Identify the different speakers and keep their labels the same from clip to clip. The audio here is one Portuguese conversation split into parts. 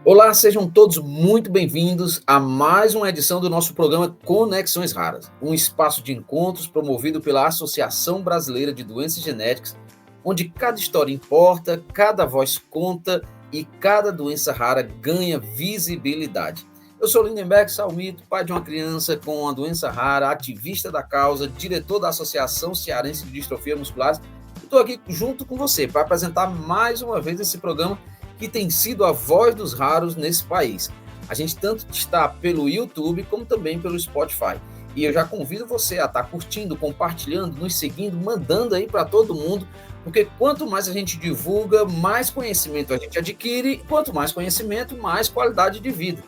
Speaker 1: Olá, sejam todos muito bem-vindos a mais uma edição do nosso programa Conexões Raras, um espaço de encontros promovido pela Associação Brasileira de Doenças Genéticas, onde cada história importa, cada voz conta e cada doença rara ganha visibilidade. Eu sou Lindenberg Salmito, pai de uma criança com uma doença rara, ativista da causa, diretor da Associação Cearense de Distrofia Muscular, e estou aqui junto com você para apresentar mais uma vez esse programa que tem sido a voz dos raros nesse país. A gente tanto está pelo YouTube como também pelo Spotify. E eu já convido você a estar curtindo, compartilhando, nos seguindo, mandando aí para todo mundo, porque quanto mais a gente divulga, mais conhecimento a gente adquire, e quanto mais conhecimento, mais qualidade de vida.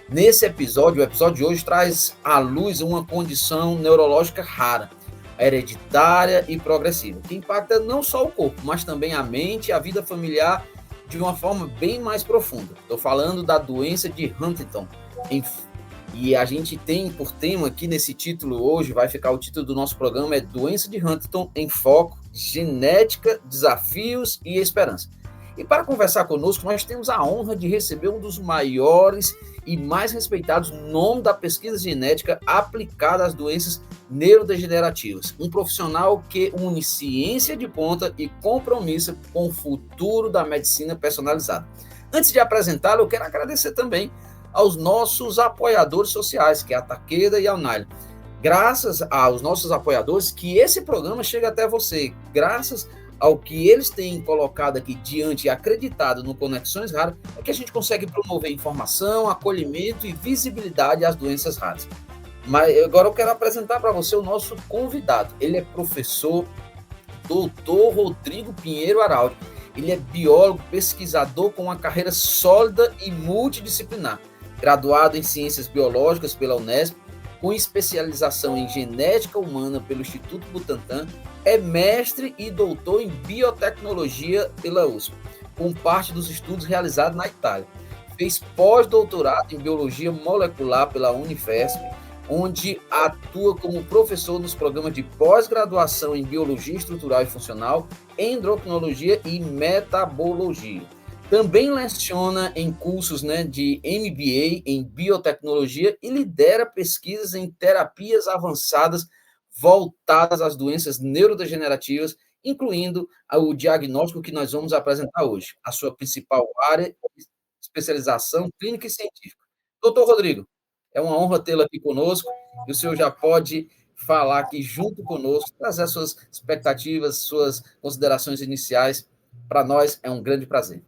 Speaker 1: Nesse episódio, o episódio de hoje traz à luz uma condição neurológica rara, hereditária e progressiva, que impacta não só o corpo, mas também a mente e a vida familiar de uma forma bem mais profunda. Estou falando da doença de Huntington. E a gente tem por tema aqui nesse título hoje, vai ficar o título do nosso programa, é Doença de Huntington em Foco, Genética, Desafios e Esperança. E para conversar conosco, nós temos a honra de receber um dos maiores e mais respeitados nomes da pesquisa genética aplicada às doenças neurodegenerativas. Um profissional que une ciência de ponta e compromisso com o futuro da medicina personalizada. Antes de apresentá-lo, eu quero agradecer também aos nossos apoiadores sociais, que é a Takeda e a Unail. Graças aos nossos apoiadores que esse programa chega até você, graças ao que eles têm colocado aqui diante e acreditado no Conexões Raras, é que a gente consegue promover informação, acolhimento e visibilidade às doenças raras. Mas agora eu quero apresentar para você o nosso convidado. Ele é professor Dr. Rodrigo Pinheiro Araldi. Ele é biólogo, pesquisador com uma carreira sólida e multidisciplinar, graduado em Ciências Biológicas pela Unesp, com especialização em Genética Humana pelo Instituto Butantan, é mestre e doutor em Biotecnologia pela USP, com parte dos estudos realizados na Itália. Fez pós-doutorado em Biologia Molecular pela Unifesp, onde atua como professor nos programas de pós-graduação em Biologia Estrutural e Funcional, Endocrinologia e Metabologia. Também leciona em cursos de MBA em Biotecnologia e lidera pesquisas em terapias avançadas voltadas às doenças neurodegenerativas, incluindo o diagnóstico que nós vamos apresentar hoje, a sua principal área de especialização clínica e científica. Doutor Rodrigo, é uma honra tê-lo aqui conosco, e o senhor já pode falar aqui junto conosco, trazer suas expectativas, suas considerações iniciais. Para nós é um grande prazer.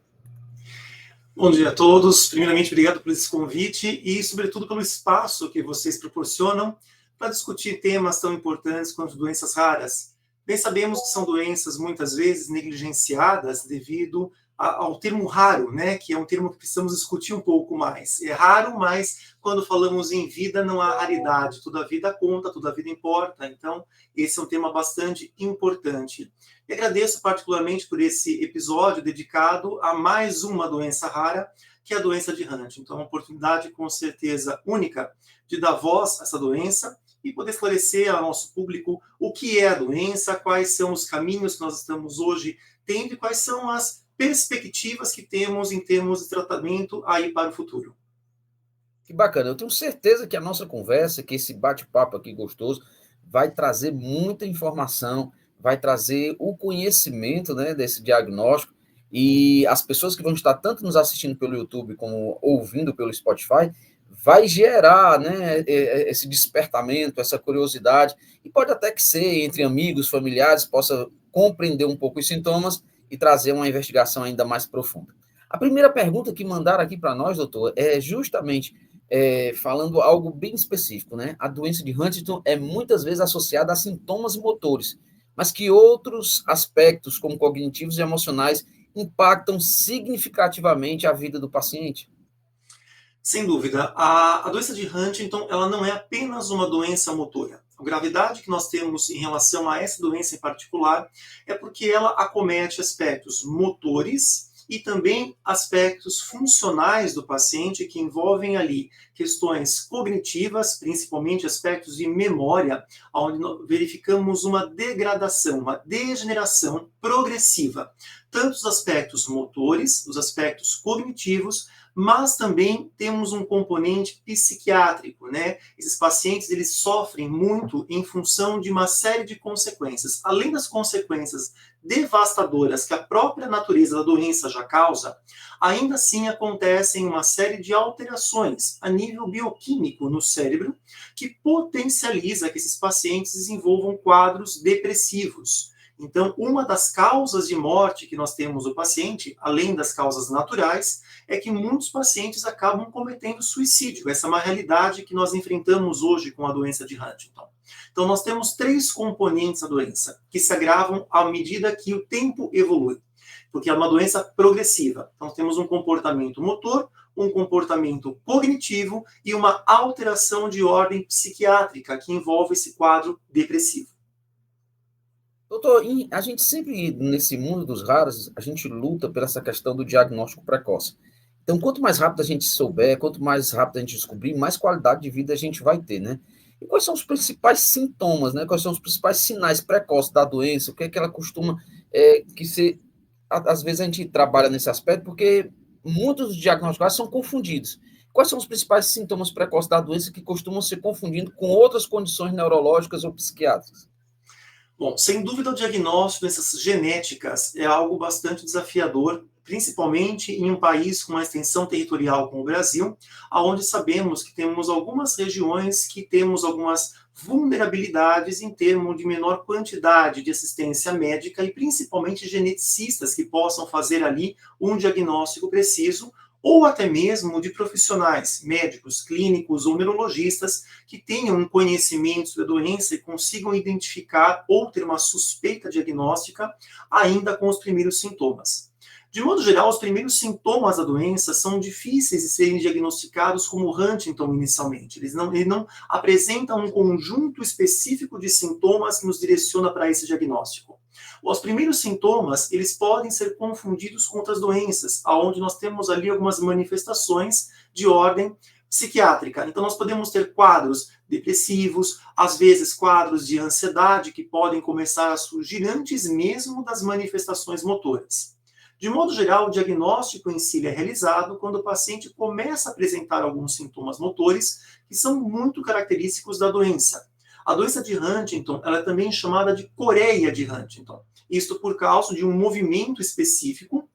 Speaker 2: Bom dia a todos. Primeiramente, obrigado por esse convite e, sobretudo, pelo espaço que vocês proporcionam para discutir temas tão importantes quanto doenças raras. Bem sabemos que são doenças muitas vezes negligenciadas devido ao termo raro, que é um termo que precisamos discutir um pouco mais. É raro, mas quando falamos em vida não há raridade. Toda vida conta, toda vida importa. Então, esse é um tema bastante importante. E agradeço particularmente por esse episódio dedicado a mais uma doença rara, que é a doença de Huntington. Então, é uma oportunidade com certeza única de dar voz a essa doença e poder esclarecer ao nosso público o que é a doença, quais são os caminhos que nós estamos hoje tendo e quais são as perspectivas que temos em termos de tratamento aí para o futuro.
Speaker 1: Que bacana, eu tenho certeza que a nossa conversa, que esse bate-papo aqui gostoso, vai trazer muita informação, vai trazer o conhecimento desse diagnóstico, e as pessoas que vão estar tanto nos assistindo pelo YouTube como ouvindo pelo Spotify, vai gerar esse despertamento, essa curiosidade, e pode até que ser entre amigos, familiares, possa compreender um pouco os sintomas e trazer uma investigação ainda mais profunda. A primeira pergunta que mandaram aqui para nós, doutor, é justamente falando algo bem específico, A doença de Huntington é muitas vezes associada a sintomas motores, mas que outros aspectos, como cognitivos e emocionais, impactam significativamente a vida do paciente.
Speaker 2: Sem dúvida, a doença de Huntington ela não é apenas uma doença motora. A gravidade que nós temos em relação a essa doença em particular é porque ela acomete aspectos motores e também aspectos funcionais do paciente que envolvem ali questões cognitivas, principalmente aspectos de memória, onde verificamos uma degradação, uma degeneração progressiva, tanto os aspectos motores, os aspectos cognitivos, mas também temos um componente psiquiátrico, né? Esses pacientes, eles sofrem muito em função de uma série de consequências. Além das consequências devastadoras que a própria natureza da doença já causa, ainda assim acontecem uma série de alterações a nível bioquímico no cérebro que potencializa que esses pacientes desenvolvam quadros depressivos. Então, uma das causas de morte que nós temos no paciente, além das causas naturais, é que muitos pacientes acabam cometendo suicídio. Essa é uma realidade que nós enfrentamos hoje com a doença de Huntington. Então, nós temos 3 componentes da doença, que se agravam à medida que o tempo evolui, porque é uma doença progressiva. Então, temos um comportamento motor, um comportamento cognitivo e uma alteração de ordem psiquiátrica que envolve esse quadro depressivo.
Speaker 1: Doutor, a gente sempre, nesse mundo dos raros, a gente luta por essa questão do diagnóstico precoce. Então, quanto mais rápido a gente souber, quanto mais rápido a gente descobrir, mais qualidade de vida a gente vai ter, né? E quais são os principais sintomas, né? Quais são os principais sinais precoces da doença? O que é que ela costuma que ser... Às vezes a gente trabalha nesse aspecto porque muitos diagnósticos são confundidos. Quais são os principais sintomas precoces da doença que costumam ser confundidos com outras condições neurológicas ou psiquiátricas?
Speaker 2: Bom, sem dúvida o diagnóstico dessas genéticas é algo bastante desafiador, principalmente em um país com uma extensão territorial como o Brasil, onde sabemos que temos algumas regiões que temos algumas vulnerabilidades em termos de menor quantidade de assistência médica e principalmente geneticistas que possam fazer ali um diagnóstico preciso ou até mesmo de profissionais, médicos, clínicos ou neurologistas que tenham um conhecimento sobre a doença e consigam identificar ou ter uma suspeita diagnóstica ainda com os primeiros sintomas. De modo geral, os primeiros sintomas da doença são difíceis de serem diagnosticados como Huntington inicialmente. Eles não apresentam um conjunto específico de sintomas que nos direciona para esse diagnóstico. Os primeiros sintomas, eles podem ser confundidos com outras doenças, onde nós temos ali algumas manifestações de ordem psiquiátrica. Então, nós podemos ter quadros depressivos, às vezes quadros de ansiedade que podem começar a surgir antes mesmo das manifestações motoras. De modo geral, o diagnóstico em si é realizado quando o paciente começa a apresentar alguns sintomas motores que são muito característicos da doença. A doença de Huntington, ela é também chamada de coreia de Huntington. Isto por causa de um movimento específico,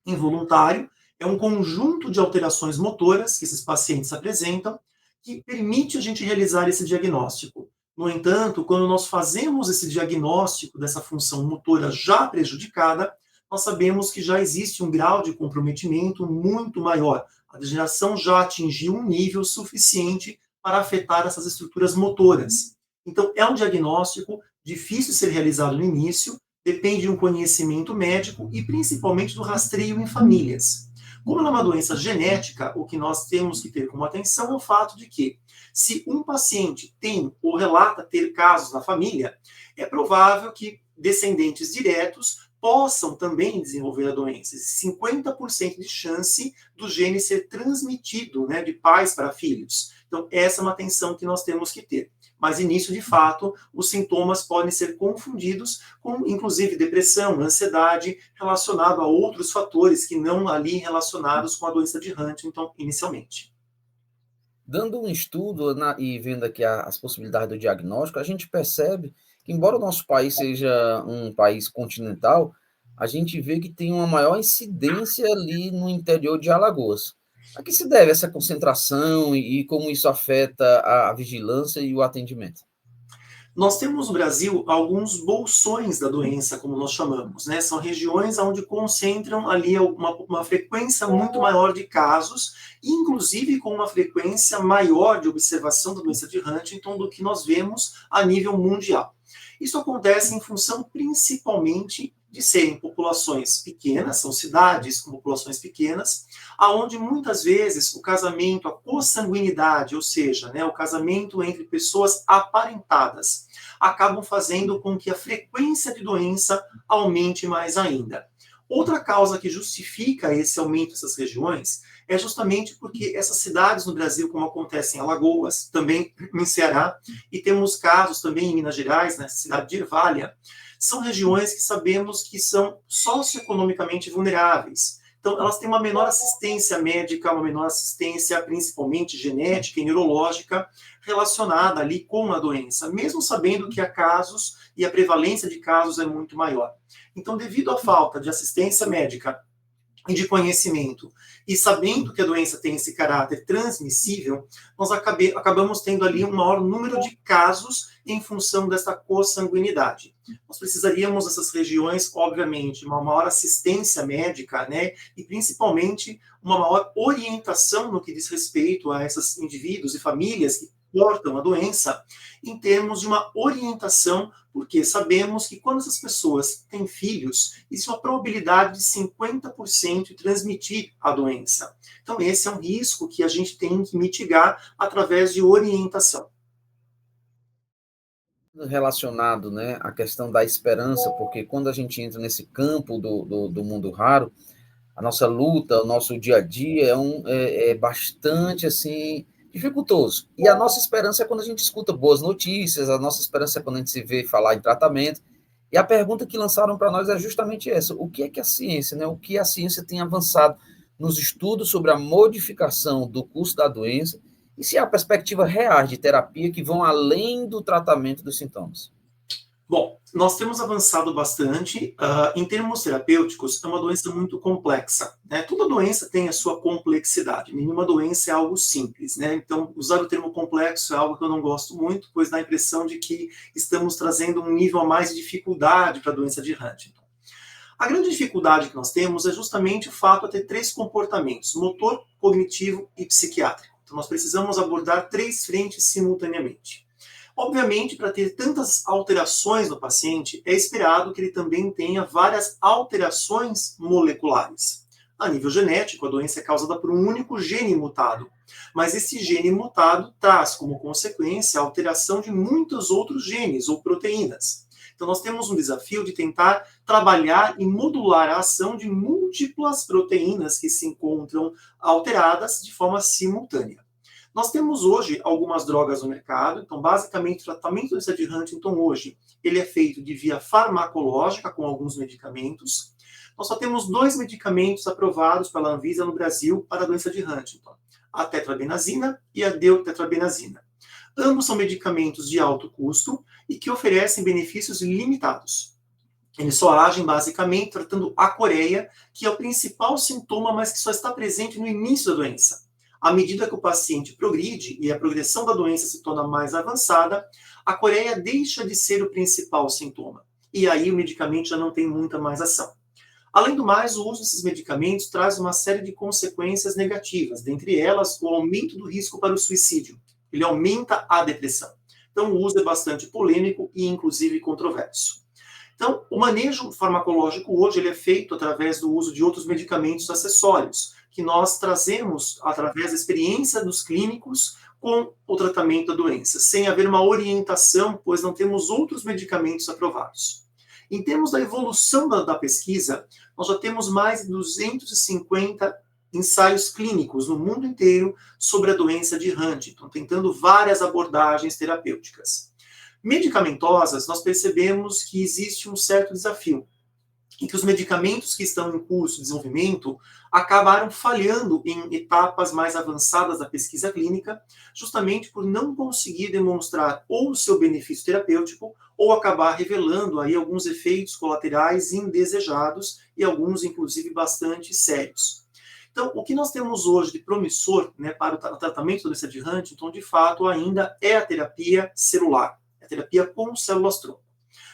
Speaker 2: involuntário, é um conjunto de alterações motoras que esses pacientes apresentam que permite a gente realizar esse diagnóstico. No entanto, quando nós fazemos esse diagnóstico dessa função motora já prejudicada, nós sabemos que já existe um grau de comprometimento muito maior. A degeneração já atingiu um nível suficiente para afetar essas estruturas motoras. Então, é um diagnóstico difícil de ser realizado no início, depende de um conhecimento médico e principalmente do rastreio em famílias. Como é uma doença genética, o que nós temos que ter como atenção é o fato de que, se um paciente tem ou relata ter casos na família, é provável que descendentes diretos possam também desenvolver a doença. 50% de chance do gene ser transmitido, né, de pais para filhos. Então, essa é uma atenção que nós temos que ter. Mas, início, de fato, os sintomas podem ser confundidos com, inclusive, depressão, ansiedade, relacionado a outros fatores que não ali relacionados com a doença de Huntington inicialmente.
Speaker 1: Dando um estudo e vendo aqui as possibilidades do diagnóstico, a gente percebe que, embora o nosso país seja um país continental, a gente vê que tem uma maior incidência ali no interior de Alagoas. A que se deve essa concentração e como isso afeta a vigilância e o atendimento?
Speaker 2: Nós temos no Brasil alguns bolsões da doença, como nós chamamos, né? São regiões onde concentram ali uma frequência muito maior de casos, inclusive com uma frequência maior de observação da doença de Huntington do que nós vemos a nível mundial. Isso acontece em função principalmente de serem populações pequenas, são cidades com populações pequenas, aonde muitas vezes o casamento, a consanguinidade, ou seja, né, o casamento entre pessoas aparentadas, acabam fazendo com que a frequência de doença aumente mais ainda. Outra causa que justifica esse aumento dessas regiões é justamente porque essas cidades no Brasil, como acontece em Alagoas, também em Ceará, e temos casos também em Minas Gerais, na cidade de Ervália, são regiões que sabemos que são socioeconomicamente vulneráveis. Então, elas têm uma menor assistência médica, uma menor assistência principalmente genética e neurológica relacionada ali com a doença, mesmo sabendo que há casos e a prevalência de casos é muito maior. Então, devido à falta de assistência médica e de conhecimento, e sabendo que a doença tem esse caráter transmissível, nós acabamos tendo ali um maior número de casos em função dessa consanguinidade. Nós precisaríamos dessas regiões, obviamente, uma maior assistência médica, né, e principalmente uma maior orientação no que diz respeito a esses indivíduos e famílias que portam a doença, em termos de uma orientação, porque sabemos que quando essas pessoas têm filhos, existe uma probabilidade de 50% de transmitir a doença. Então, esse é um risco que a gente tem que mitigar através de orientação.
Speaker 1: Relacionado, né, à questão da esperança, porque quando a gente entra nesse campo do mundo raro, a nossa luta, o nosso dia a dia é bastante, assim, dificultoso. E a nossa esperança é quando a gente escuta boas notícias, a nossa esperança é quando a gente se vê falar em tratamento. E a pergunta que lançaram para nós é justamente essa: o que é que a ciência, né, o que a ciência tem avançado nos estudos sobre a modificação do curso da doença e se há perspectivas reais de terapia que vão além do tratamento dos sintomas?
Speaker 2: Bom, nós temos avançado bastante. Em termos terapêuticos, é uma doença muito complexa, né? Toda doença tem a sua complexidade, nenhuma doença é algo simples, né? Então, usar o termo complexo é algo que eu não gosto muito, pois dá a impressão de que estamos trazendo um nível a mais de dificuldade para a doença de Huntington. A grande dificuldade que nós temos é justamente o fato de ter três comportamentos: motor, cognitivo e psiquiátrico. Então, nós precisamos abordar três frentes simultaneamente. Obviamente, para ter tantas alterações no paciente, é esperado que ele também tenha várias alterações moleculares. A nível genético, a doença é causada por um único gene mutado, mas esse gene mutado traz como consequência a alteração de muitos outros genes ou proteínas. Então, nós temos um desafio de tentar trabalhar e modular a ação de múltiplas proteínas que se encontram alteradas de forma simultânea. Nós temos hoje algumas drogas no mercado, então basicamente o tratamento da doença de Huntington hoje, ele é feito de via farmacológica com alguns medicamentos. Nós só temos 2 medicamentos aprovados pela Anvisa no Brasil para a doença de Huntington: a tetrabenazina e a deutetrabenazina. Ambos são medicamentos de alto custo e que oferecem benefícios limitados. Eles só agem basicamente tratando a coreia, que é o principal sintoma, mas que só está presente no início da doença. À medida que o paciente progride e a progressão da doença se torna mais avançada, a coreia deixa de ser o principal sintoma. E aí o medicamento já não tem muita mais ação. Além do mais, o uso desses medicamentos traz uma série de consequências negativas, dentre elas o aumento do risco para o suicídio. Ele aumenta a depressão. Então o uso é bastante polêmico e inclusive controverso. Então, o manejo farmacológico hoje ele é feito através do uso de outros medicamentos acessórios, que nós trazemos através da experiência dos clínicos com o tratamento da doença, sem haver uma orientação, pois não temos outros medicamentos aprovados. Em termos da evolução da pesquisa, nós já temos mais de 250 ensaios clínicos no mundo inteiro sobre a doença de Huntington, tentando várias abordagens terapêuticas. Medicamentosas, nós percebemos que existe um certo desafio, em que os medicamentos que estão em curso de desenvolvimento acabaram falhando em etapas mais avançadas da pesquisa clínica, justamente por não conseguir demonstrar ou o seu benefício terapêutico, ou acabar revelando aí alguns efeitos colaterais indesejados e alguns, inclusive, bastante sérios. Então, o que nós temos hoje de promissor, né, para o tratamento da doença de Huntington, de fato, ainda é a terapia celular, a terapia com células-tronco.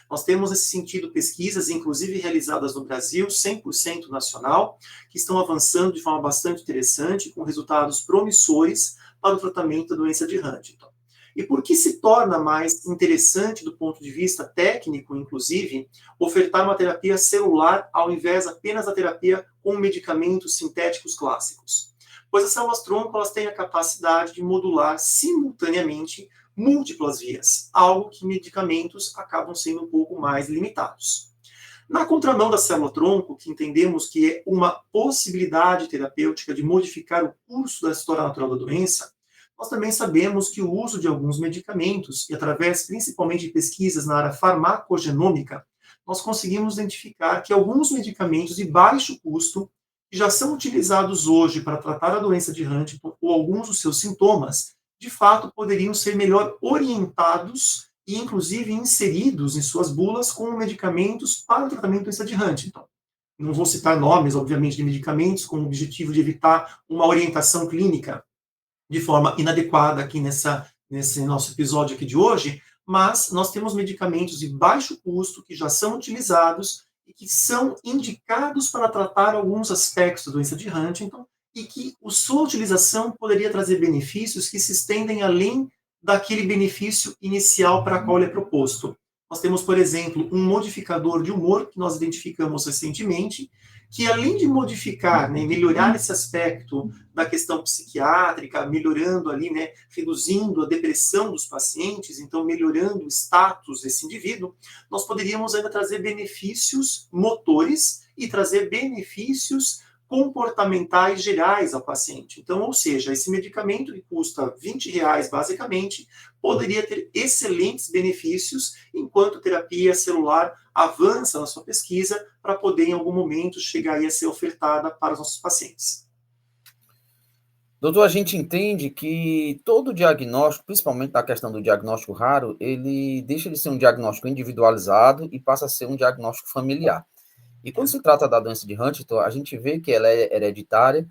Speaker 2: Nós temos, nesse sentido, pesquisas, inclusive realizadas no Brasil, 100% nacional, que estão avançando de forma bastante interessante, com resultados promissores para o tratamento da doença de Huntington. E por que se torna mais interessante, do ponto de vista técnico, inclusive, ofertar uma terapia celular ao invés apenas da terapia com medicamentos sintéticos clássicos? Pois as células-tronco elas têm a capacidade de modular simultaneamente múltiplas vias, algo que medicamentos acabam sendo um pouco mais limitados. Na contramão da célula-tronco, que entendemos que é uma possibilidade terapêutica de modificar o curso da história natural da doença, nós também sabemos que o uso de alguns medicamentos, e através principalmente de pesquisas na área farmacogenômica, nós conseguimos identificar que alguns medicamentos de baixo custo, que já são utilizados hoje para tratar a doença de Huntington ou alguns dos seus sintomas, de fato poderiam ser melhor orientados e, inclusive, inseridos em suas bulas como medicamentos para o tratamento da doença de Huntington. Não vou citar nomes, obviamente, de medicamentos com o objetivo de evitar uma orientação clínica de forma inadequada aqui nesse nosso episódio aqui de hoje, mas nós temos medicamentos de baixo custo que já são utilizados e que são indicados para tratar alguns aspectos da doença de Huntington e que a sua utilização poderia trazer benefícios que se estendem além daquele benefício inicial para qual ele é proposto. Nós temos, por exemplo, um modificador de humor que nós identificamos recentemente, que além de modificar, né, melhorar esse aspecto da questão psiquiátrica, melhorando ali, né, reduzindo a depressão dos pacientes, então melhorando o status desse indivíduo, nós poderíamos ainda trazer benefícios motores e trazer benefícios comportamentais gerais ao paciente. Então, ou seja, esse medicamento que custa R$20 basicamente, poderia ter excelentes benefícios enquanto a terapia celular avança na sua pesquisa para poder em algum momento chegar aí a ser ofertada para os nossos pacientes.
Speaker 1: Doutor, a gente entende que todo diagnóstico, principalmente na questão do diagnóstico raro, ele deixa de ser um diagnóstico individualizado e passa a ser um diagnóstico familiar. E quando se trata da doença de Huntington, a gente vê que ela é hereditária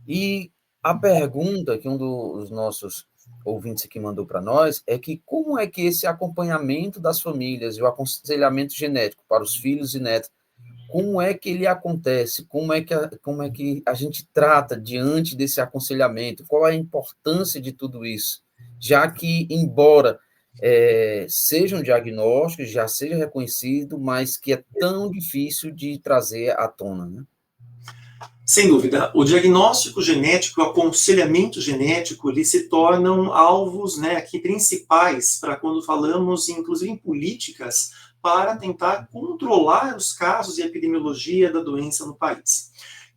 Speaker 1: e a pergunta que um dos nossos ouvintes aqui mandou para nós é que como é que esse acompanhamento das famílias e o aconselhamento genético para os filhos e netos, como é que ele acontece? Como é que a gente trata diante desse aconselhamento? Qual a importância de tudo isso? Já que, embora seja um diagnóstico, já seja reconhecido, mas que é tão difícil de trazer à tona, né?
Speaker 2: Sem dúvida, o diagnóstico genético, o aconselhamento genético, eles se tornam alvos, né, aqui principais para quando falamos, inclusive, em políticas para tentar controlar os casos e a epidemiologia da doença no país.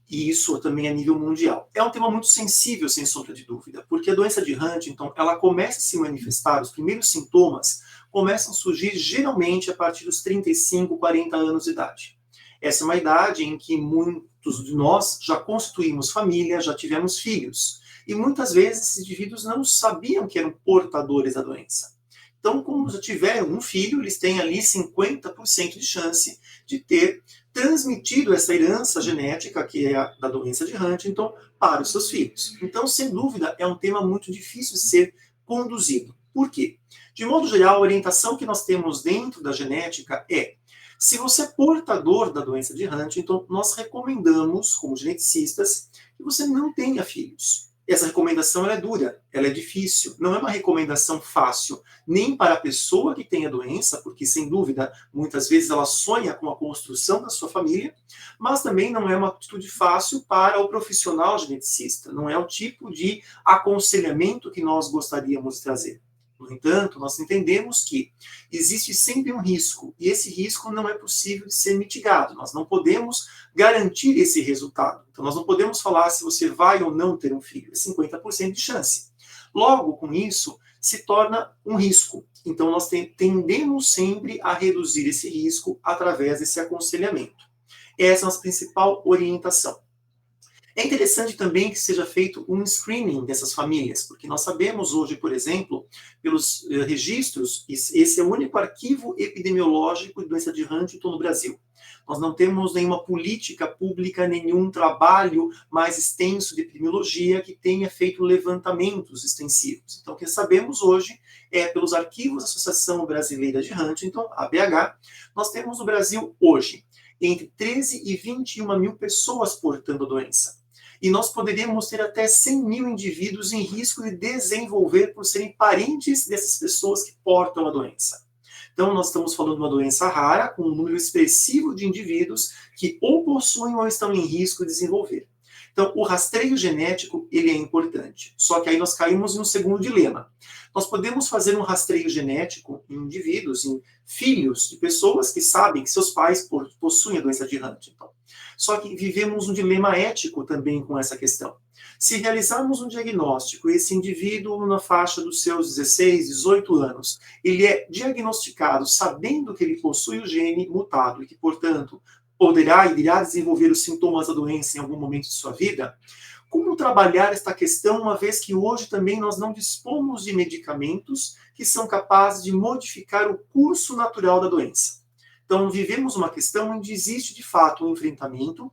Speaker 2: E isso também a nível mundial. É um tema muito sensível, sem sombra de dúvida, porque a doença de Huntington, ela começa a se manifestar, os primeiros sintomas começam a surgir geralmente a partir dos 35, 40 anos de idade. Essa é uma idade em que muitos de nós já constituímos família, já tivemos filhos. E muitas vezes esses indivíduos não sabiam que eram portadores da doença. Então, como já tiveram um filho, eles têm ali 50% de chance de ter transmitido essa herança genética, que é a da doença de Huntington, para os seus filhos. Então, sem dúvida, é um tema muito difícil de ser conduzido. Por quê? De modo geral, a orientação que nós temos dentro da genética é: se você é portador da doença de Huntington, nós recomendamos, como geneticistas, que você não tenha filhos. Essa recomendação ela é dura, ela é difícil, não é uma recomendação fácil, nem para a pessoa que tem a doença, porque, sem dúvida, muitas vezes ela sonha com a construção da sua família, mas também não é uma atitude fácil para o profissional geneticista, não é o tipo de aconselhamento que nós gostaríamos de trazer. No entanto, nós entendemos que existe sempre um risco, e esse risco não é possível de ser mitigado. Nós não podemos garantir esse resultado. Então, nós não podemos falar se você vai ou não ter um filho. É 50% de chance. Logo, com isso, se torna um risco. Então, nós tendemos sempre a reduzir esse risco através desse aconselhamento. Essa é a nossa principal orientação. É interessante também que seja feito um screening dessas famílias, porque nós sabemos hoje, por exemplo, pelos registros, esse é o único arquivo epidemiológico de doença de Huntington no Brasil. Nós não temos nenhuma política pública, nenhum trabalho mais extenso de epidemiologia que tenha feito levantamentos extensivos. Então, o que sabemos hoje é, pelos arquivos da Associação Brasileira de Huntington, ABH, nós temos no Brasil hoje entre 13 e 21 mil pessoas portando a doença. E nós poderíamos ter até 100 mil indivíduos em risco de desenvolver por serem parentes dessas pessoas que portam a doença. Então, nós estamos falando de uma doença rara, com um número expressivo de indivíduos que ou possuem ou estão em risco de desenvolver. Então, o rastreio genético, ele é importante. Só que aí nós caímos em um segundo dilema. Nós podemos fazer um rastreio genético em indivíduos, em filhos de pessoas que sabem que seus pais possuem a doença de Huntington. Só que vivemos um dilema ético também com essa questão. Se realizarmos um diagnóstico, esse indivíduo na faixa dos seus 16, 18 anos, ele é diagnosticado sabendo que ele possui o gene mutado e que, portanto, poderá e irá desenvolver os sintomas da doença em algum momento de sua vida, como trabalhar esta questão, uma vez que hoje também nós não dispomos de medicamentos que são capazes de modificar o curso natural da doença? Então, vivemos uma questão onde existe, de fato, um enfrentamento,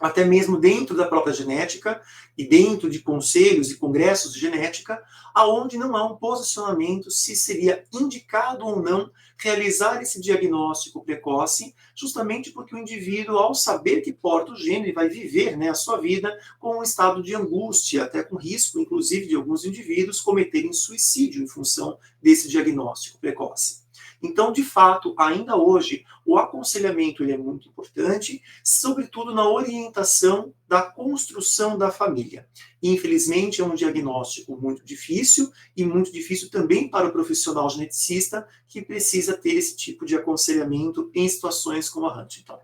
Speaker 2: até mesmo dentro da própria genética e dentro de conselhos e congressos de genética, aonde não há um posicionamento se seria indicado ou não realizar esse diagnóstico precoce, justamente porque o indivíduo, ao saber que porta o gene, ele vai viver, né, a sua vida com um estado de angústia, até com risco, inclusive, de alguns indivíduos cometerem suicídio em função desse diagnóstico precoce. Então, de fato, ainda hoje, o aconselhamento ele é muito importante, sobretudo na orientação da construção da família. Infelizmente, é um diagnóstico muito difícil e muito difícil também para o profissional geneticista que precisa ter esse tipo de aconselhamento em situações como a Huntington.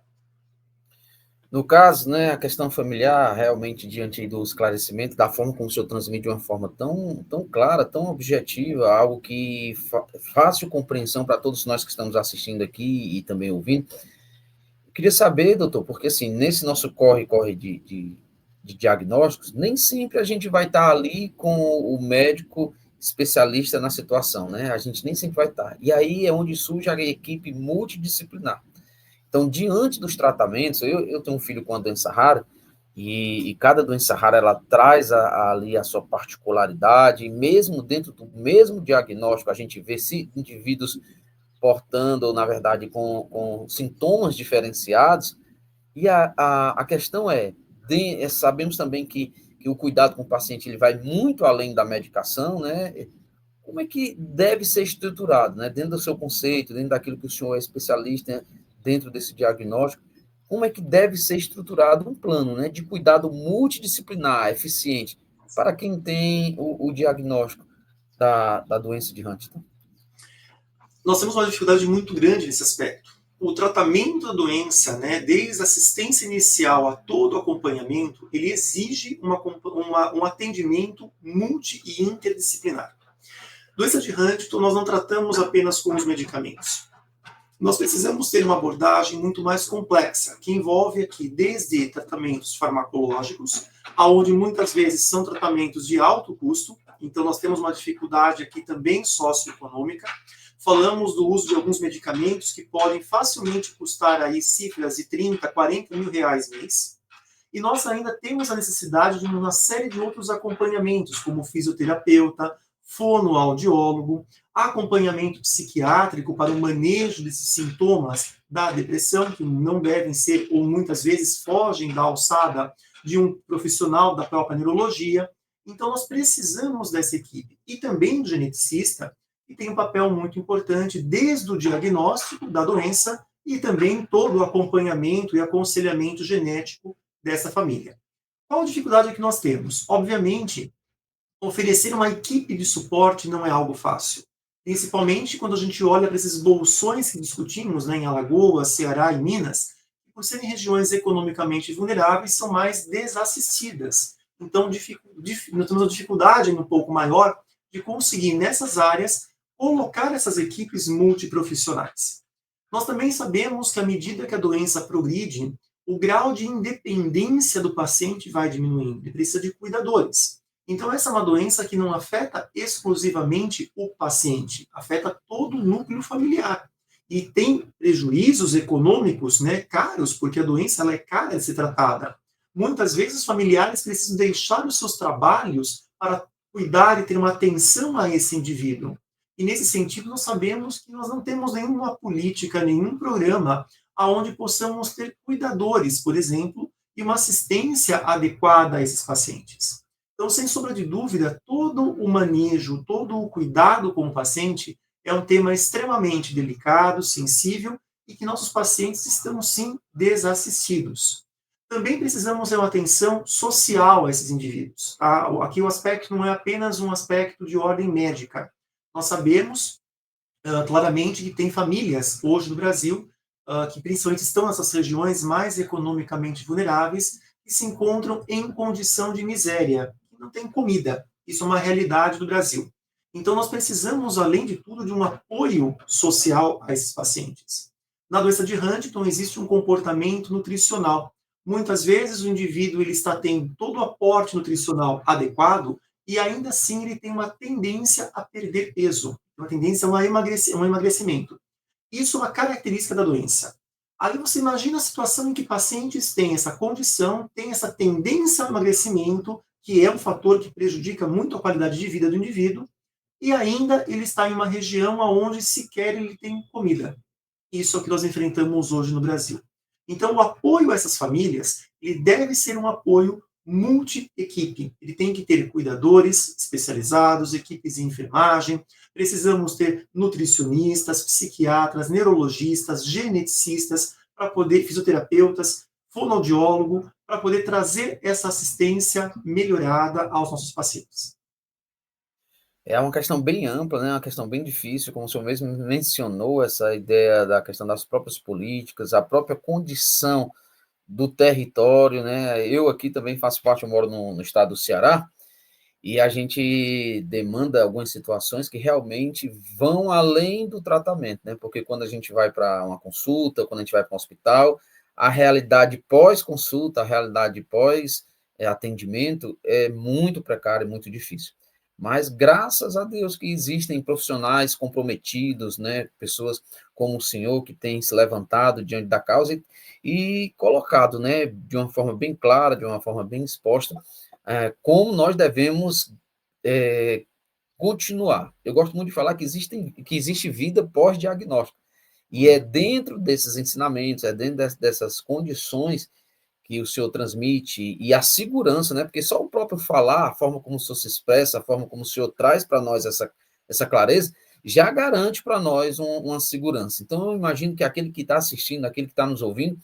Speaker 1: No caso, né, a questão familiar, realmente, diante do esclarecimento, da forma como o senhor transmite de uma forma tão clara, tão objetiva, algo que fácil compreensão para todos nós que estamos assistindo aqui e também ouvindo. Eu queria saber, doutor, porque assim, nesse nosso corre-corre de diagnósticos, nem sempre a gente vai estar ali com o médico especialista na situação, né? A gente nem sempre vai estar. E aí é onde surge a equipe multidisciplinar. Então, diante dos tratamentos, eu tenho um filho com uma doença rara, e cada doença rara, ela traz ali a sua particularidade, e mesmo dentro do mesmo diagnóstico, a gente vê se indivíduos portando, ou na verdade, com sintomas diferenciados, e a questão sabemos também que o cuidado com o paciente, ele vai muito além da medicação, né? Como é que deve ser estruturado, né? Dentro do seu conceito, dentro daquilo que o senhor é especialista, né? Dentro desse diagnóstico, como é que deve ser estruturado um plano, né, de cuidado multidisciplinar, eficiente, para quem tem o diagnóstico da doença de Huntington?
Speaker 2: Nós temos uma dificuldade muito grande nesse aspecto. O tratamento da doença, né, desde a assistência inicial a todo o acompanhamento, ele exige um atendimento multi e interdisciplinar. Doença de Huntington, nós não tratamos apenas com os medicamentos. Nós precisamos ter uma abordagem muito mais complexa, que envolve aqui desde tratamentos farmacológicos, aonde muitas vezes são tratamentos de alto custo, então nós temos uma dificuldade aqui também socioeconômica. Falamos do uso de alguns medicamentos que podem facilmente custar aí cifras de 30, 40 mil reais mês. E nós ainda temos a necessidade de uma série de outros acompanhamentos, como fisioterapeuta, fonoaudiólogo, acompanhamento psiquiátrico para o manejo desses sintomas da depressão, que não devem ser, ou muitas vezes fogem da alçada de um profissional da própria neurologia. Então, nós precisamos dessa equipe. E também do geneticista, que tem um papel muito importante desde o diagnóstico da doença e também todo o acompanhamento e aconselhamento genético dessa família. Qual a dificuldade que nós temos? Obviamente, oferecer uma equipe de suporte não é algo fácil. Principalmente quando a gente olha para esses bolsões que discutimos, né, em Alagoas, Ceará e Minas, que por serem regiões economicamente vulneráveis, são mais desassistidas. Então, nós temos uma dificuldade um pouco maior de conseguir, nessas áreas, colocar essas equipes multiprofissionais. Nós também sabemos que, à medida que a doença progride, o grau de independência do paciente vai diminuindo. Ele precisa de cuidadores. Então, essa é uma doença que não afeta exclusivamente o paciente, afeta todo o núcleo familiar. E tem prejuízos econômicos, né, caros, porque a doença ela é cara de ser tratada. Muitas vezes os familiares precisam deixar os seus trabalhos para cuidar e ter uma atenção a esse indivíduo. E nesse sentido, nós sabemos que nós não temos nenhuma política, nenhum programa onde possamos ter cuidadores, por exemplo, e uma assistência adequada a esses pacientes. Então, sem sombra de dúvida, todo o manejo, todo o cuidado com o paciente é um tema extremamente delicado, sensível e que nossos pacientes estão, sim, desassistidos. Também precisamos ter uma atenção social a esses indivíduos. Aqui o aspecto não é apenas um aspecto de ordem médica. Nós sabemos claramente que tem famílias hoje no Brasil que principalmente estão nessas regiões mais economicamente vulneráveis que se encontram em condição de miséria, que não têm comida. Isso é uma realidade do Brasil. Então, nós precisamos, além de tudo, de um apoio social a esses pacientes. Na doença de Huntington, existe um comportamento nutricional. Muitas vezes, o indivíduo ele está tendo todo o aporte nutricional adequado e, ainda assim, ele tem uma tendência a perder peso, uma tendência a um emagrecimento. Isso é uma característica da doença. Aí você imagina a situação em que pacientes têm essa condição, têm essa tendência ao emagrecimento, que é um fator que prejudica muito a qualidade de vida do indivíduo, e ainda ele está em uma região onde sequer ele tem comida. Isso é o que nós enfrentamos hoje no Brasil. Então, o apoio a essas famílias, ele deve ser um apoio multi-equipe. Ele tem que ter cuidadores especializados, equipes de enfermagem, precisamos ter nutricionistas, psiquiatras, neurologistas, geneticistas, para poder, fisioterapeutas, fonoaudiólogo, para poder trazer essa assistência melhorada aos nossos pacientes.
Speaker 1: É uma questão bem ampla, né? Uma questão bem difícil, como o senhor mesmo mencionou, essa ideia da questão das próprias políticas, a própria condição do território, né? Eu aqui também faço parte, eu moro no estado do Ceará, e a gente demanda algumas situações que realmente vão além do tratamento, né? Porque quando a gente vai para uma consulta, quando a gente vai para um hospital, a realidade pós-consulta, a realidade pós-atendimento é muito precária, é muito difícil. Mas graças a Deus que existem profissionais comprometidos, né? Pessoas como o senhor que tem se levantado diante da causa e colocado, né? De uma forma bem clara, de uma forma bem exposta, como nós devemos é, continuar. Eu gosto muito de falar que existe vida pós-diagnóstico. E é dentro desses ensinamentos, é dentro dessas condições que o senhor transmite e a segurança, né? Porque só o próprio falar, a forma como o senhor se expressa, a forma como o senhor traz para nós essa clareza, já garante para nós uma segurança. Então, eu imagino que aquele que está assistindo, aquele que está nos ouvindo,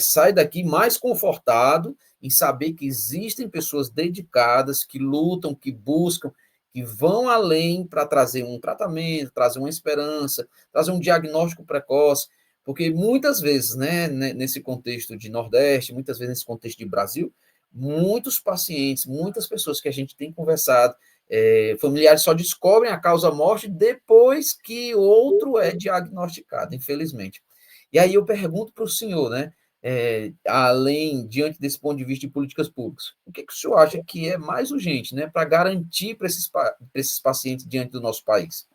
Speaker 1: sai daqui mais confortado em saber que existem pessoas dedicadas, que lutam, que buscam, que vão além para trazer um tratamento, trazer uma esperança, trazer um diagnóstico precoce, porque muitas vezes, né, nesse contexto de Nordeste, muitas vezes nesse contexto de Brasil, muitos pacientes, muitas pessoas que a gente tem conversado, familiares só descobrem a causa-morte depois que outro é diagnosticado, infelizmente. E aí eu pergunto para o senhor, né, além, diante desse ponto de vista de políticas públicas, o que o senhor acha que é mais urgente, né, para garantir para esses pacientes diante do nosso país?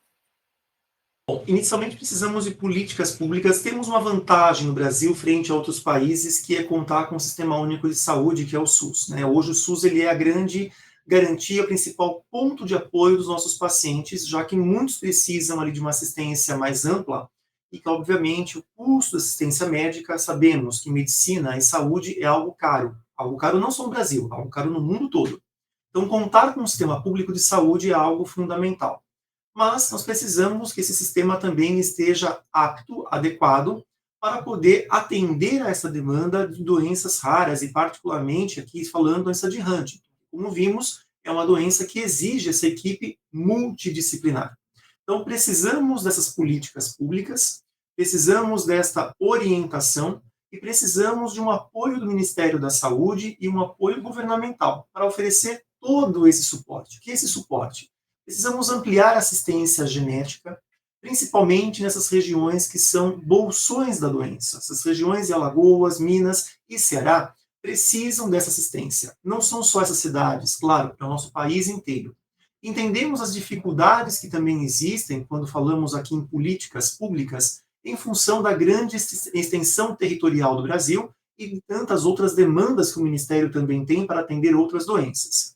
Speaker 2: Bom, inicialmente precisamos de políticas públicas. Temos uma vantagem no Brasil frente a outros países, que é contar com o Sistema Único de Saúde, que é o SUS, né? Hoje o SUS ele é a grande garantia, o principal ponto de apoio dos nossos pacientes, já que muitos precisam ali de uma assistência mais ampla e que, obviamente, o custo da assistência médica, sabemos que medicina e saúde é algo caro não só no Brasil, algo caro no mundo todo. Então, contar com um sistema público de saúde é algo fundamental. Mas nós precisamos que esse sistema também esteja apto, adequado, para poder atender a essa demanda de doenças raras, e particularmente aqui falando doença de Huntington. Como vimos, é uma doença que exige essa equipe multidisciplinar. Então, precisamos dessas políticas públicas, precisamos desta orientação e precisamos de um apoio do Ministério da Saúde e um apoio governamental para oferecer todo esse suporte. O que é esse suporte? Precisamos ampliar a assistência genética, principalmente nessas regiões que são bolsões da doença. Essas regiões de Alagoas, Minas e Ceará precisam dessa assistência. Não são só essas cidades, claro, é o nosso país inteiro. Entendemos as dificuldades que também existem quando falamos aqui em políticas públicas em função da grande extensão territorial do Brasil e de tantas outras demandas que o Ministério também tem para atender outras doenças.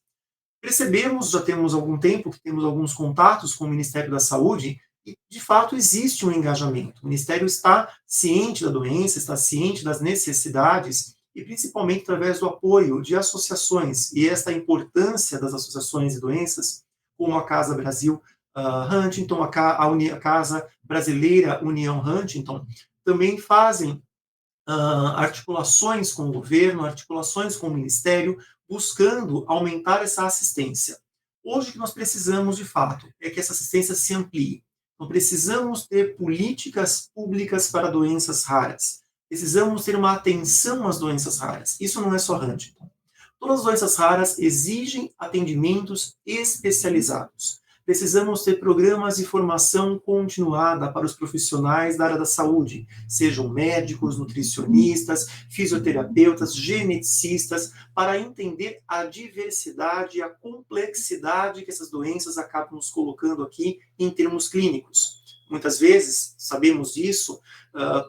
Speaker 2: Percebemos, já temos algum tempo, que temos alguns contatos com o Ministério da Saúde e, de fato, existe um engajamento. O Ministério está ciente da doença, está ciente das necessidades e, principalmente, através do apoio de associações. E esta importância das associações de doenças, como a Casa Brasil Huntington, a Casa Brasileira União Huntington, também fazem articulações com o governo, articulações com o Ministério, buscando aumentar essa assistência. Hoje o que nós precisamos, de fato, é que essa assistência se amplie. Não precisamos ter políticas públicas para doenças raras, Precisamos ter uma atenção às doenças raras. Isso não é só Huntington. Todas as doenças raras exigem atendimentos especializados. Precisamos ter programas de formação continuada para os profissionais da área da saúde, sejam médicos, nutricionistas, fisioterapeutas, geneticistas, para entender a diversidade e a complexidade que essas doenças acabam nos colocando aqui em termos clínicos. Muitas vezes, sabemos disso,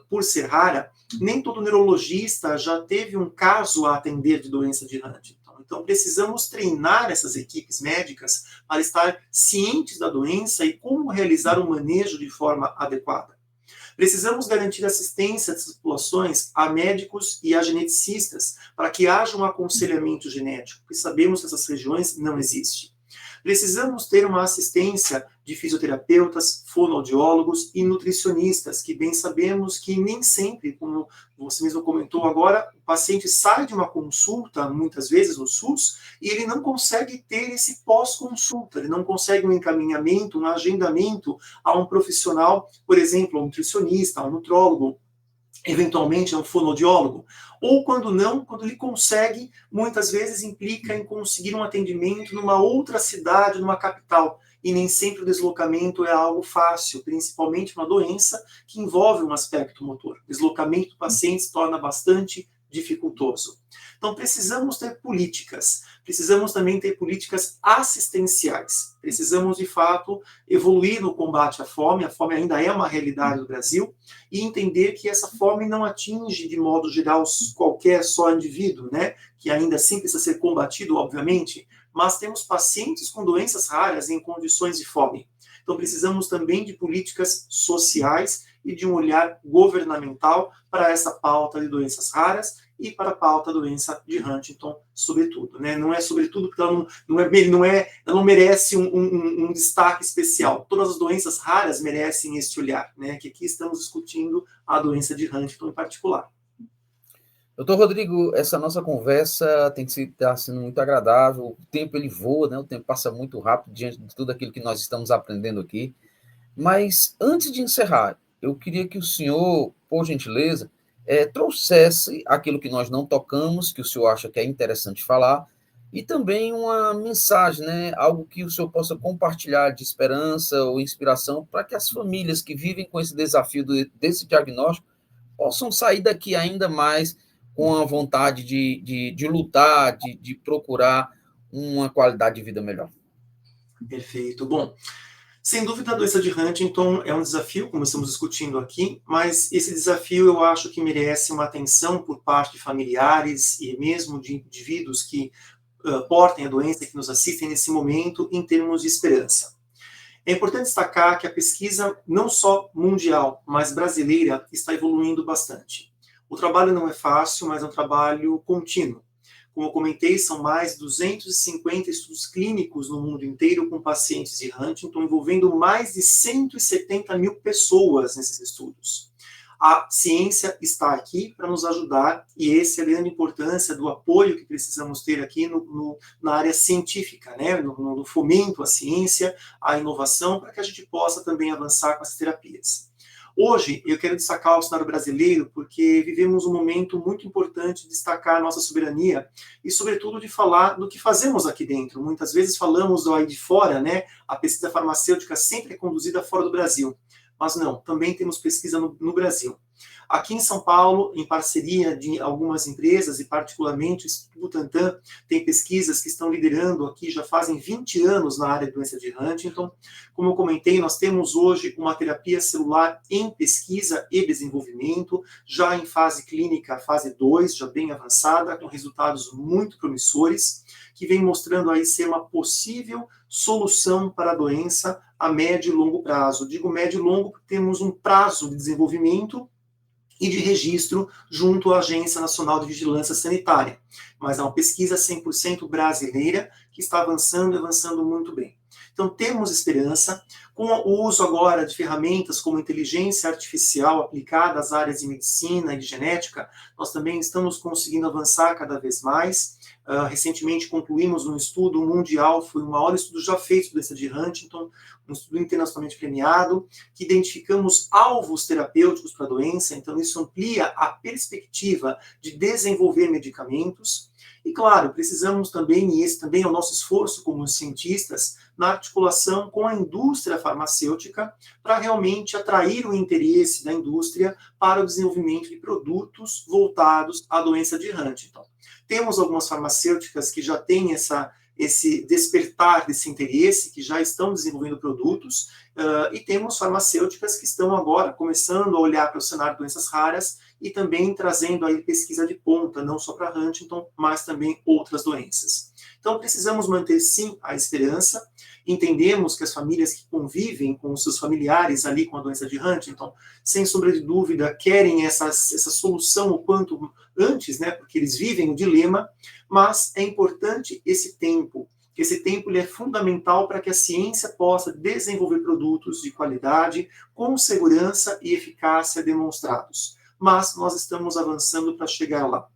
Speaker 2: por ser rara, nem todo neurologista já teve um caso a atender de doença de Huntington. Então, precisamos treinar essas equipes médicas para estar cientes da doença e como realizar o manejo de forma adequada. Precisamos garantir assistência dessas populações a médicos e a geneticistas para que haja um aconselhamento genético, porque sabemos que essas regiões não existem. Precisamos ter uma assistência de fisioterapeutas, fonoaudiólogos e nutricionistas, que bem sabemos que nem sempre, como você mesmo comentou agora, o paciente sai de uma consulta, muitas vezes no SUS, e ele não consegue ter esse pós-consulta, ele não consegue um encaminhamento, um agendamento a um profissional, por exemplo, a um nutricionista, a um nutrólogo, eventualmente a um fonoaudiólogo, ou quando não, quando ele consegue, muitas vezes implica em conseguir um atendimento numa outra cidade, numa capital, e nem sempre o deslocamento é algo fácil, principalmente uma doença que envolve um aspecto motor. O deslocamento do paciente se torna bastante dificultoso. Então, precisamos ter políticas, precisamos também ter políticas assistenciais, precisamos, de fato, evoluir no combate à fome. A fome ainda é uma realidade do Brasil, e entender que essa fome não atinge, de modo geral, qualquer só indivíduo, né, que ainda assim precisa ser combatido, obviamente, mas temos pacientes com doenças raras em condições de fome. Então, precisamos também de políticas sociais e de um olhar governamental para essa pauta de doenças raras e para a pauta da doença de Huntington, sobretudo. Né? Não é sobretudo porque ela não merece um destaque especial. Todas as doenças raras merecem este olhar, né? Que aqui estamos discutindo a doença de Huntington em particular.
Speaker 1: Doutor Rodrigo, essa nossa conversa está sendo muito agradável, o tempo ele voa, né? O tempo passa muito rápido diante de tudo aquilo que nós estamos aprendendo aqui, mas antes de encerrar, eu queria que o senhor, por gentileza, trouxesse aquilo que nós não tocamos, que o senhor acha que é interessante falar, e também uma mensagem, né? Algo que o senhor possa compartilhar de esperança ou inspiração para que as famílias que vivem com esse desafio desse diagnóstico possam sair daqui ainda mais com a vontade de lutar, de procurar uma qualidade de vida melhor.
Speaker 2: Perfeito. Bom, sem dúvida a doença de Huntington é um desafio, como estamos discutindo aqui, mas esse desafio eu acho que merece uma atenção por parte de familiares e mesmo de indivíduos que portem a doença e que nos assistem nesse momento em termos de esperança. É importante destacar que a pesquisa, não só mundial, mas brasileira, está evoluindo bastante. O trabalho não é fácil, mas é um trabalho contínuo. Como eu comentei, são mais de 250 estudos clínicos no mundo inteiro com pacientes de Huntington, envolvendo mais de 170 mil pessoas nesses estudos. A ciência está aqui para nos ajudar, e essa é a grande importância do apoio que precisamos ter aqui na área científica, né? no fomento à ciência, à inovação, para que a gente possa também avançar com as terapias. Hoje, eu quero destacar o cenário brasileiro porque vivemos um momento muito importante de destacar a nossa soberania e, sobretudo, de falar do que fazemos aqui dentro. Muitas vezes falamos do aí de fora, né? A pesquisa farmacêutica sempre é conduzida fora do Brasil. Mas não, também temos pesquisa no Brasil. Aqui em São Paulo, em parceria de algumas empresas, e particularmente o Instituto Butantan, tem pesquisas que estão liderando aqui, já fazem 20 anos na área de doença de Huntington. Como eu comentei, nós temos hoje uma terapia celular em pesquisa e desenvolvimento, já em fase clínica, fase 2, já bem avançada, com resultados muito promissores, que vem mostrando aí ser uma possível solução para a doença a médio e longo prazo. Digo médio e longo porque temos um prazo de desenvolvimento e de registro junto à Agência Nacional de Vigilância Sanitária. Mas é uma pesquisa 100% brasileira que está avançando muito bem. Então, temos esperança. Com o uso agora de ferramentas como inteligência artificial aplicada às áreas de medicina e de genética, nós também estamos conseguindo avançar cada vez mais. Recentemente concluímos um estudo mundial, foi o maior estudo já feito doença de Huntington, um estudo internacionalmente premiado, que identificamos alvos terapêuticos para a doença, então isso amplia a perspectiva de desenvolver medicamentos. E, claro, precisamos também, e esse também é o nosso esforço como cientistas, na articulação com a indústria farmacêutica, para realmente atrair o interesse da indústria para o desenvolvimento de produtos voltados à doença de Huntington. Temos algumas farmacêuticas que já têm esse despertar desse interesse, que já estão desenvolvendo produtos, e temos farmacêuticas que estão agora começando a olhar para o cenário de doenças raras e também trazendo aí pesquisa de ponta, não só para Huntington, mas também outras doenças. Então, precisamos manter, sim, a esperança. Entendemos que as famílias que convivem com os seus familiares ali com a doença de Huntington, sem sombra de dúvida, querem essa solução o quanto antes, né, porque eles vivem o dilema, mas é importante esse tempo. Esse tempo ele é fundamental para que a ciência possa desenvolver produtos de qualidade, com segurança e eficácia demonstrados. Mas nós estamos avançando para chegar lá.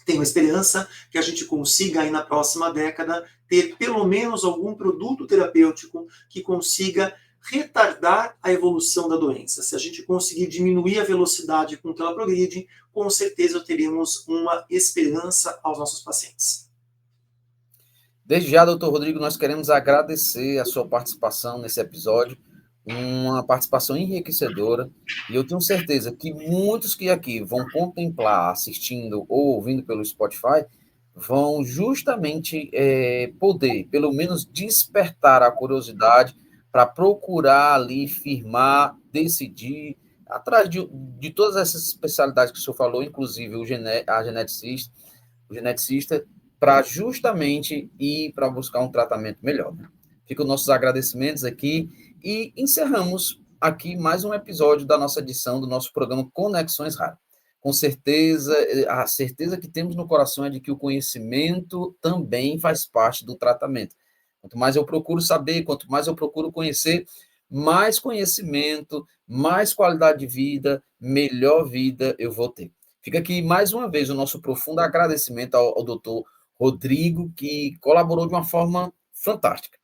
Speaker 2: Tenho esperança que a gente consiga, aí na próxima década, ter pelo menos algum produto terapêutico que consiga retardar a evolução da doença. Se a gente conseguir diminuir a velocidade com que ela progride, com certeza teremos uma esperança aos nossos pacientes.
Speaker 1: Desde já, doutor Rodrigo, nós queremos agradecer a sua participação nesse episódio, uma participação enriquecedora, e eu tenho certeza que muitos que aqui vão contemplar, assistindo ou ouvindo pelo Spotify, vão justamente poder, pelo menos, despertar a curiosidade para procurar ali, firmar, decidir, atrás de todas essas especialidades que o senhor falou, inclusive a geneticista, para justamente ir para buscar um tratamento melhor. Né? Ficam nossos agradecimentos aqui e encerramos aqui mais um episódio da nossa edição do nosso programa Conexões Raras. Com certeza, a certeza que temos no coração é de que o conhecimento também faz parte do tratamento. Quanto mais eu procuro saber, quanto mais eu procuro conhecer, mais conhecimento, mais qualidade de vida, melhor vida eu vou ter. Fica aqui mais uma vez o nosso profundo agradecimento ao doutor Rodrigo, que colaborou de uma forma fantástica,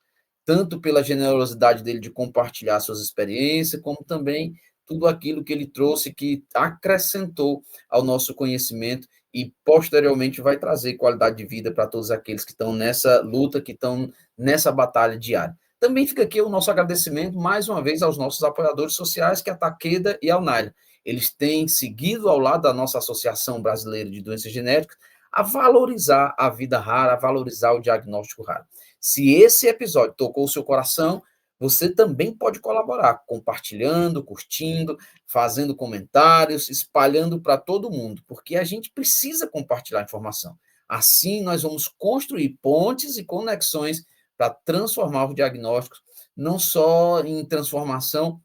Speaker 1: tanto pela generosidade dele de compartilhar suas experiências, como também tudo aquilo que ele trouxe, que acrescentou ao nosso conhecimento e, posteriormente, vai trazer qualidade de vida para todos aqueles que estão nessa luta, que estão nessa batalha diária. Também fica aqui o nosso agradecimento, mais uma vez, aos nossos apoiadores sociais, que é a Takeda e a Alnylam. Eles têm seguido ao lado da nossa Associação Brasileira de Doenças Genéticas a valorizar a vida rara, a valorizar o diagnóstico raro. Se esse episódio tocou o seu coração, você também pode colaborar, compartilhando, curtindo, fazendo comentários, espalhando para todo mundo, porque a gente precisa compartilhar informação. Assim, nós vamos construir pontes e conexões para transformar os diagnósticos, não só em transformação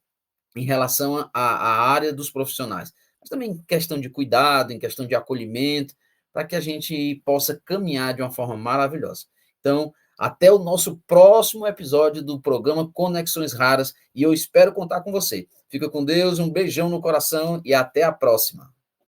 Speaker 1: em relação à área dos profissionais, mas também em questão de cuidado, em questão de acolhimento, para que a gente possa caminhar de uma forma maravilhosa. Então, até o nosso próximo episódio do programa Conexões Raras, e eu espero contar com você. Fica com Deus, um beijão no coração e até a próxima.